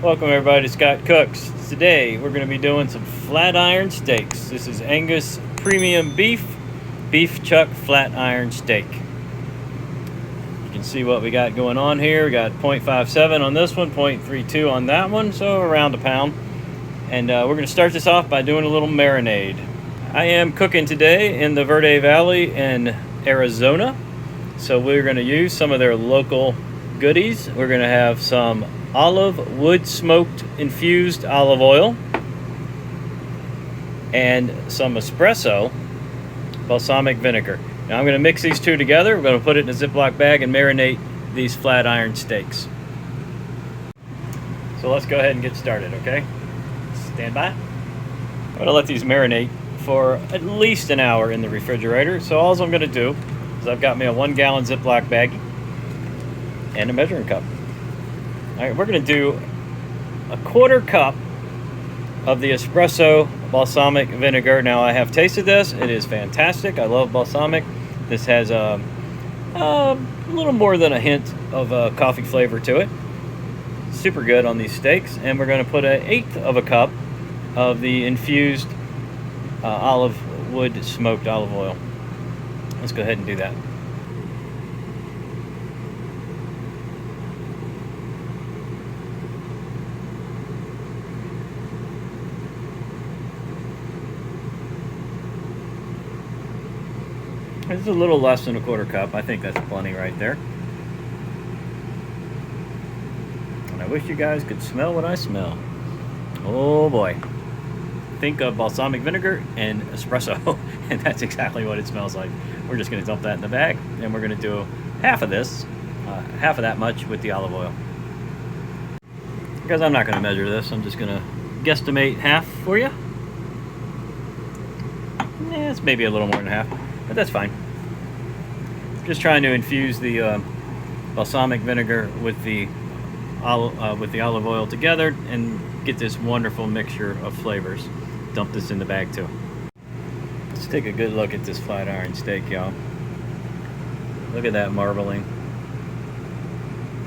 Welcome everybody to Scott Cooks. Today we're going to be doing some flat iron steaks. This is Angus premium beef chuck flat iron steak. You can see what we got going on here. We got 0.57 on this one, 0.32 on that one, so around a pound. And we're going to start this off by doing a little marinade. I am cooking today in the Verde Valley in Arizona, so we're going to use some of their local goodies. We're going to have some olive wood smoked infused olive oil and some espresso balsamic vinegar. Now I'm going to mix these two together. We're going to put it in a Ziploc bag and marinate these flat iron steaks. So let's go ahead and get started, okay? Stand by. I'm going to let these marinate for at least an hour in the refrigerator. So all I'm going to do is I've got me a 1 gallon Ziploc baggie and a measuring cup. All right, we're going to do a 1/4 cup of the espresso balsamic vinegar. Now I have tasted this. It is fantastic. I love balsamic. This has a little more than a hint of coffee flavor to it. Super good on these steaks. And we're going to put 1/8 of a cup of the infused olive wood smoked olive oil. Let's go ahead and do that. This is a little less than a 1/4 cup. I think that's plenty right there. And I wish you guys could smell what I smell. Oh boy. Think of balsamic vinegar and espresso, and that's exactly what it smells like. We're just going to dump that in the bag, and we're going to do half of this, half of that much with the olive oil. Because I'm not going to measure this, I'm just going to guesstimate half for you. It's maybe a little more than half, but that's fine. Just trying to infuse the balsamic vinegar with the olive oil together and get this wonderful mixture of flavors. Dump this in the bag too. Let's take a good look at this flat iron steak, y'all. Look at that marbling.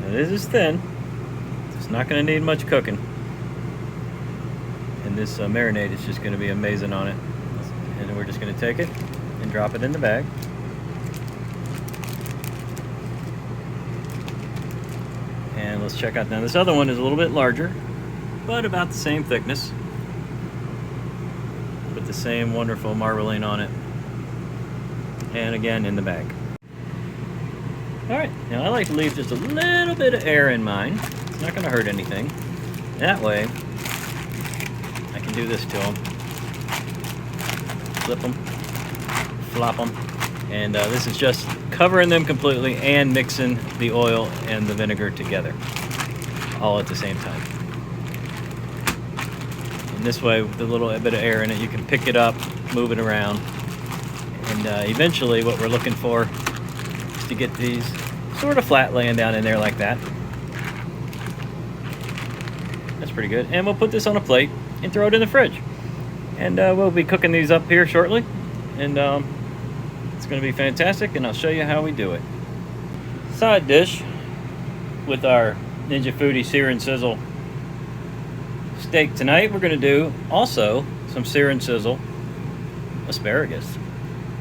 Now, this is thin. It's not going to need much cooking. And this marinade is just going to be amazing on it. And then we're just going to take it and drop it in the bag. And let's check out now. This other one is a little bit larger, but about the same thickness, with the same wonderful marbling on it. And again, in the bag. All right, now I like to leave just a little bit of air in mine. It's not going to hurt anything. That way, I can do this to them. Flip them, flop them, and this is just covering them completely and mixing the oil and the vinegar together, all at the same time. And this way, with a little bit of air in it, you can pick it up, move it around, and eventually what we're looking for is to get these sort of flat laying down in there like that. That's pretty good. And we'll put this on a plate and throw it in the fridge. And we'll be cooking these up here shortly, and it's going to be fantastic, and I'll show you how we do it. Side dish with our Ninja Foodie Sear and Sizzle steak tonight, we're going to do also some Sear and Sizzle asparagus.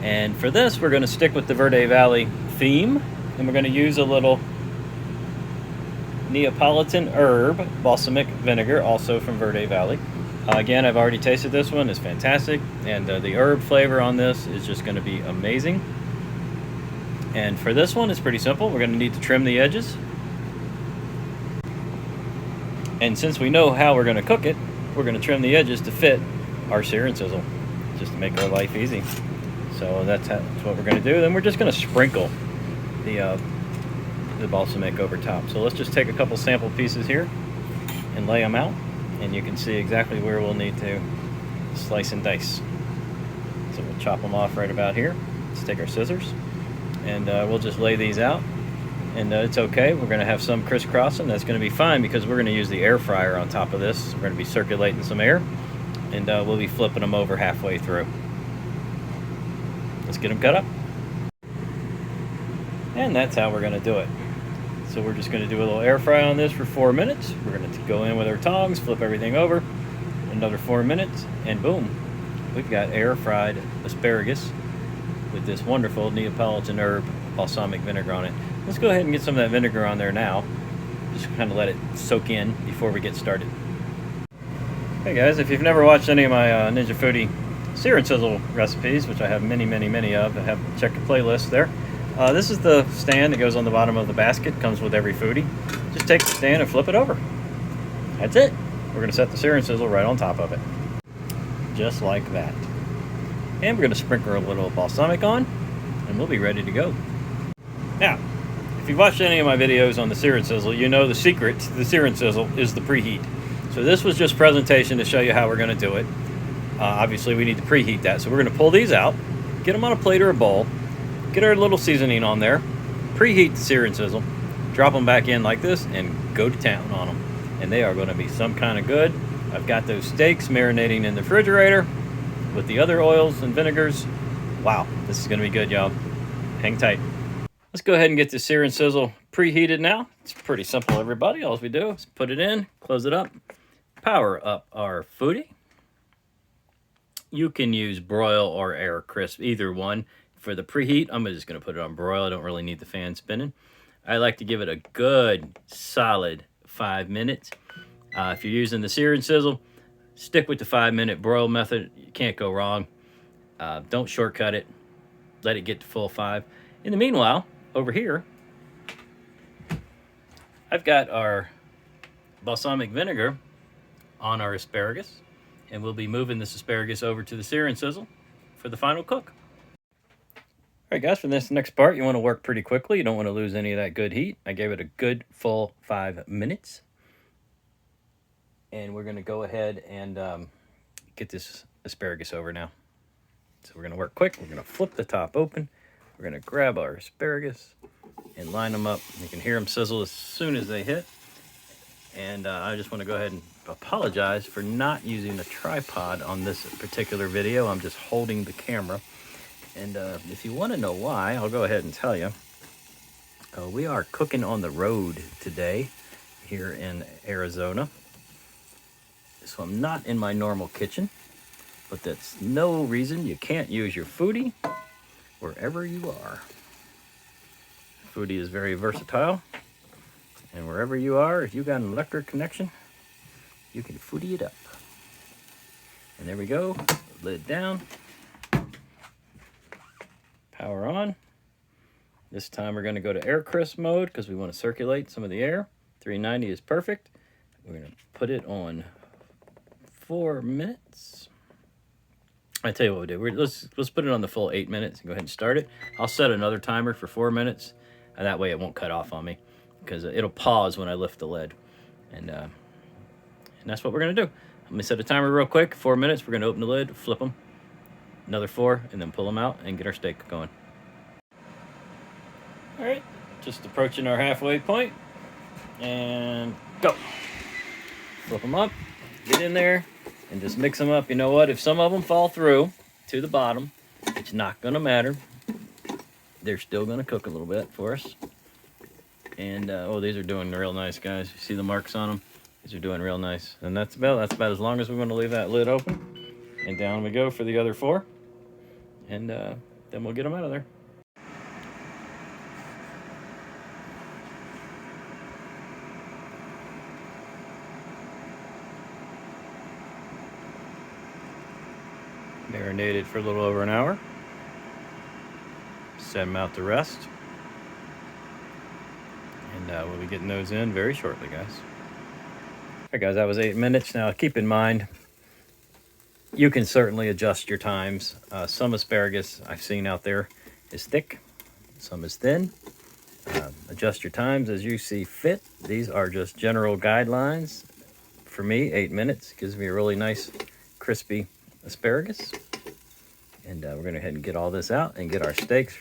And for this, we're going to stick with the Verde Valley theme, and we're going to use a little Neapolitan herb balsamic vinegar, also from Verde Valley. Again, I've already tasted this one. It's fantastic, and the herb flavor on this is just going to be amazing. And for this one, it's pretty simple. We're going to need to trim the edges. And since we know how we're going to cook it, we're going to trim the edges to fit our Sear and Sizzle, just to make our life easy. So that's what we're going to do. Then we're just going to sprinkle the balsamic over top. So let's just take a couple sample pieces here and lay them out. And you can see exactly where we'll need to slice and dice. So we'll chop them off right about here. Let's take our scissors, and we'll just lay these out. And it's okay. We're going to have some crisscrossing. That's going to be fine because we're going to use the air fryer on top of this. We're going to be circulating some air, and we'll be flipping them over halfway through. Let's get them cut up. And that's how we're going to do it. So we're just going to do a little air fry on this for 4 minutes. We're going to go in with our tongs, flip everything over, another 4 minutes, and boom, we've got air fried asparagus with this wonderful Neapolitan herb balsamic vinegar on it. Let's go ahead and get some of that vinegar on there now. Just kind of let it soak in before we get started. Hey guys, if you've never watched any of my Ninja Foodie sear and sizzle recipes, which I have many of, check the playlist there. This is the stand that goes on the bottom of the basket. Comes with every foodie. Just take the stand and flip it over. That's it. We're going to set the sear and sizzle right on top of it. Just like that. And we're going to sprinkle a little balsamic on, and we'll be ready to go. Now, if you've watched any of my videos on the sear and sizzle, you know the secret to the sear and sizzle is the preheat. So this was just presentation to show you how we're going to do it. Obviously, we need to preheat that. So we're going to pull these out, get them on a plate or a bowl, get our little seasoning on there, preheat the sear and sizzle, drop them back in like this, and go to town on them. And they are going to be some kind of good. I've got those steaks marinating in the refrigerator with the other oils and vinegars. Wow, this is going to be good, y'all. Hang tight. Let's go ahead and get the sear and sizzle preheated now. It's pretty simple, everybody. All we do is put it in, close it up, power up our foodie. You can use broil or air crisp, either one. For the preheat, I'm just going to put it on broil. I don't really need the fan spinning. I like to give it a good, solid 5 minutes. If you're using the sear and sizzle, stick with the 5-minute broil method. You can't go wrong. Don't shortcut it. Let it get to full 5. In the meanwhile, over here, I've got our balsamic vinegar on our asparagus, and we'll be moving this asparagus over to the sear and sizzle for the final cook. All right, guys, for this next part, you want to work pretty quickly. You don't want to lose any of that good heat. I gave it a good full 5 minutes. And we're going to go ahead and get this asparagus over now. So we're going to work quick. We're going to flip the top open. We're going to grab our asparagus and line them up. You can hear them sizzle as soon as they hit. And I just want to go ahead and apologize for not using a tripod on this particular video. I'm just holding the camera. And if you want to know why, I'll go ahead and tell you. We are cooking on the road today here in Arizona. So I'm not in my normal kitchen, but that's no reason you can't use your foodie wherever you are. Foodie is very versatile, and wherever you are, if you got an electric connection, you can foodie it up. And there we go, lid down, power on. This time we're going to go to air crisp mode because we want to circulate some of the air. 390 is perfect. We're going to put it on 4 minutes. I tell you what we'll do. Let's put it on the full 8 minutes and go ahead and start it. I'll set another timer for 4 minutes, and that way it won't cut off on me because it'll pause when I lift the lid. And that's what we're going to do. Let me set a timer real quick. 4 minutes. We're going to open the lid, flip them, another 4, and then pull them out and get our steak going. All right, just approaching our halfway point, and go. Flip them up, get in there, and just mix them up. You know what? If some of them fall through to the bottom, it's not going to matter. They're still going to cook a little bit for us. And, oh, these are doing real nice, guys. You see the marks on them? These are doing real nice. And that's about as long as we're going to leave that lid open. And down we go for the other 4. And then we'll get them out of there. Marinated for a little over an hour. Set them out to rest. And we'll be getting those in very shortly, guys. All right, guys, that was 8 minutes. Now, keep in mind, you can certainly adjust your times. Some asparagus I've seen out there is thick, some is thin. Adjust your times as you see fit. These are just general guidelines. For me, 8 minutes gives me a really nice, crispy asparagus. And we're going to go ahead and get all this out and get our steaks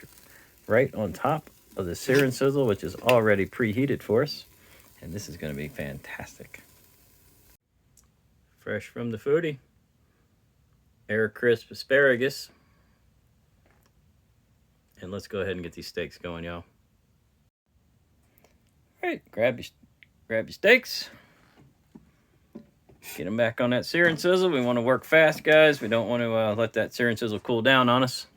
right on top of the sear and sizzle, which is already preheated for us. And this is going to be fantastic. Fresh from the foodie. Air crisp asparagus. And let's go ahead and get these steaks going, y'all. All right, grab your steaks. Get them back on that sear and sizzle. We want to work fast, guys. We don't want to let that sear and sizzle cool down on us.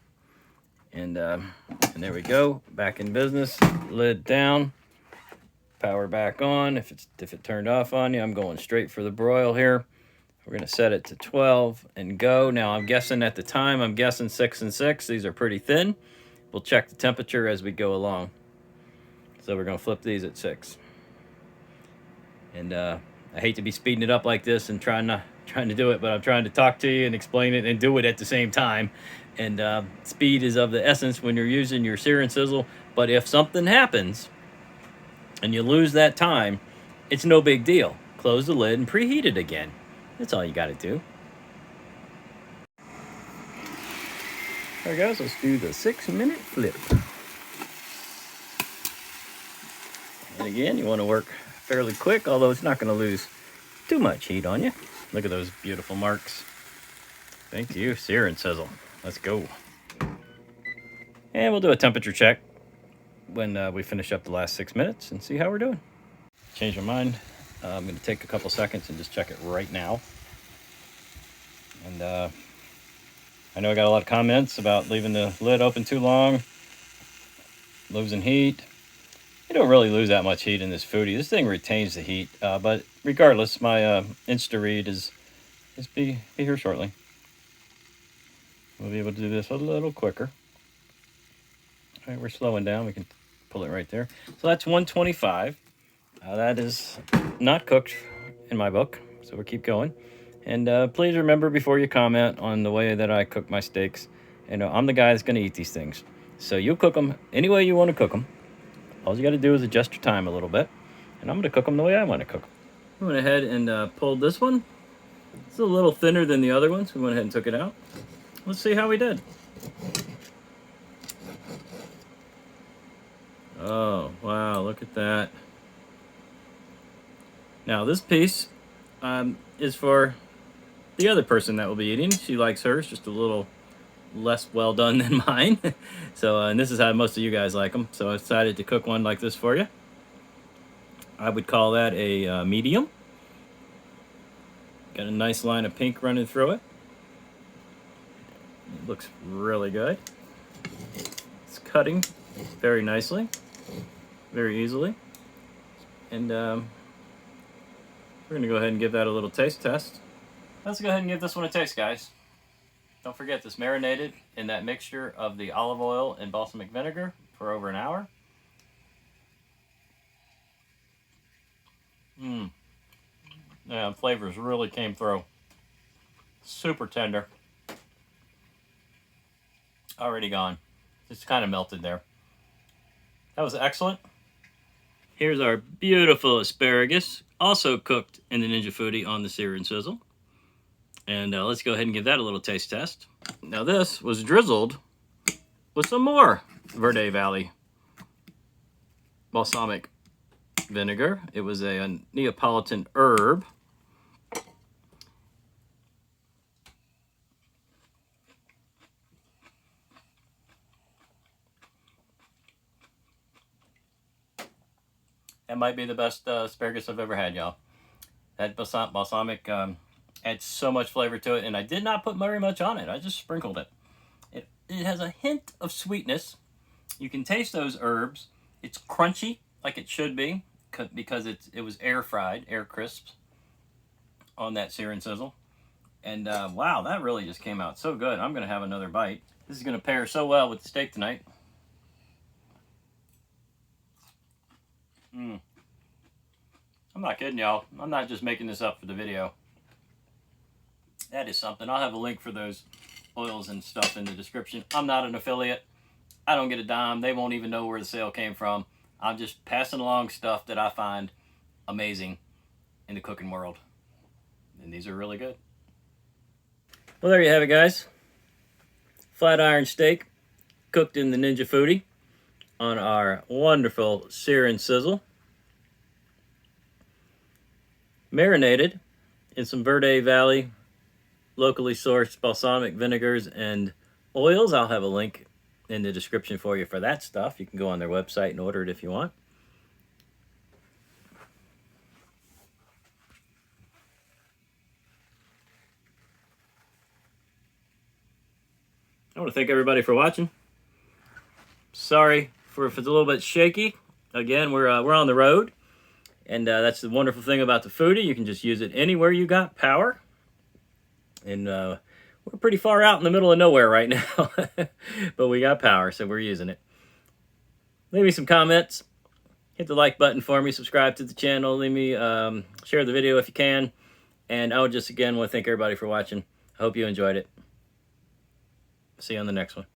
And there we go, back in business. Lid down, power back on. If it turned off on you, I'm going straight for the broil here. We're gonna set it to 12 and go. Now I'm guessing at the time, I'm guessing 6 and 6. These are pretty thin. We'll check the temperature as we go along. So we're gonna flip these at 6. And I hate to be speeding it up like this and trying to do it, but I'm trying to talk to you and explain it and do it at the same time. And speed is of the essence when you're using your sear and sizzle. But if something happens and you lose that time, it's no big deal. Close the lid and preheat it again. That's all you got to do. All right, guys, let's do the 6-minute flip. And again, you want to work fairly quick, although it's not going to lose too much heat on you. Look at those beautiful marks. Thank you, sear and sizzle. Let's go. And we'll do a temperature check when we finish up the last 6 minutes and see how we're doing. Change my mind. I'm going to take a couple seconds and just check it right now. And I know I got a lot of comments about leaving the lid open too long, losing heat. You don't really lose that much heat in this foodie. This thing retains the heat, but regardless, my Insta-read is be here shortly. We'll be able to do this a little quicker. All right, we're slowing down. We can pull it right there. So that's 125. That is not cooked in my book, so we'll keep going. And please remember before you comment on the way that I cook my steaks, I'm the guy that's going to eat these things. So you cook them any way you want to cook them. All you got to do is adjust your time a little bit, and I'm going to cook them the way I want to cook them. I went ahead and pulled this one. It's a little thinner than the other ones. We went ahead and took it out. Let's see how we did. Oh, wow, look at that. Now, this piece is for the other person that will be eating. She likes hers just a little less well done than mine. So, and this is how most of you guys like them. So I decided to cook one like this for you. I would call that a medium. Got a nice line of pink running through it. It looks really good. It's cutting very nicely, very easily. And we're gonna go ahead and give that a little taste test. Let's go ahead and give this one a taste, guys. Don't forget, this marinated in that mixture of the olive oil and balsamic vinegar for over an hour. Yeah, flavors really came through. Super tender. Already gone. Just kind of melted there. That was excellent. Here's our beautiful asparagus, also cooked in the Ninja Foodie on the sear and sizzle. And let's go ahead and give that a little taste test. Now this was drizzled with some more Verde Valley balsamic vinegar. It was a Neapolitan herb. That might be the best asparagus I've ever had, y'all. That balsamic adds so much flavor to it, and I did not put very much on it. I just sprinkled it. It has a hint of sweetness. You can taste those herbs. It's crunchy, like it should be, because it was air fried, air crisps on that sear and sizzle. And wow, that really just came out so good. I'm gonna have another bite. This is gonna pair so well with the steak tonight. I'm not kidding, y'all. I'm not just making this up for the video. That is something. I'll have a link for those oils and stuff in the description. I'm not an affiliate. I don't get a dime. They won't even know where the sale came from. I'm just passing along stuff that I find amazing in the cooking world. And these are really good. Well, there you have it, guys. Flat iron steak cooked in the Ninja Foodie on our wonderful sear and sizzle. Marinated in some Verde Valley locally sourced balsamic vinegars and oils. I'll have a link in the description for you for that stuff. You can go on their website and order it if you want. I want to thank everybody for watching. Sorry if it's a little bit shaky. Again, we're on the road, and that's the wonderful thing about the Foodie. You can just use it anywhere you got power. And we're pretty far out in the middle of nowhere right now, but we got power, so we're using it. Leave me some comments. Hit the like button for me. Subscribe to the channel. Leave me share the video if you can. And I would just again want to thank everybody for watching. I hope you enjoyed it. See you on the next one.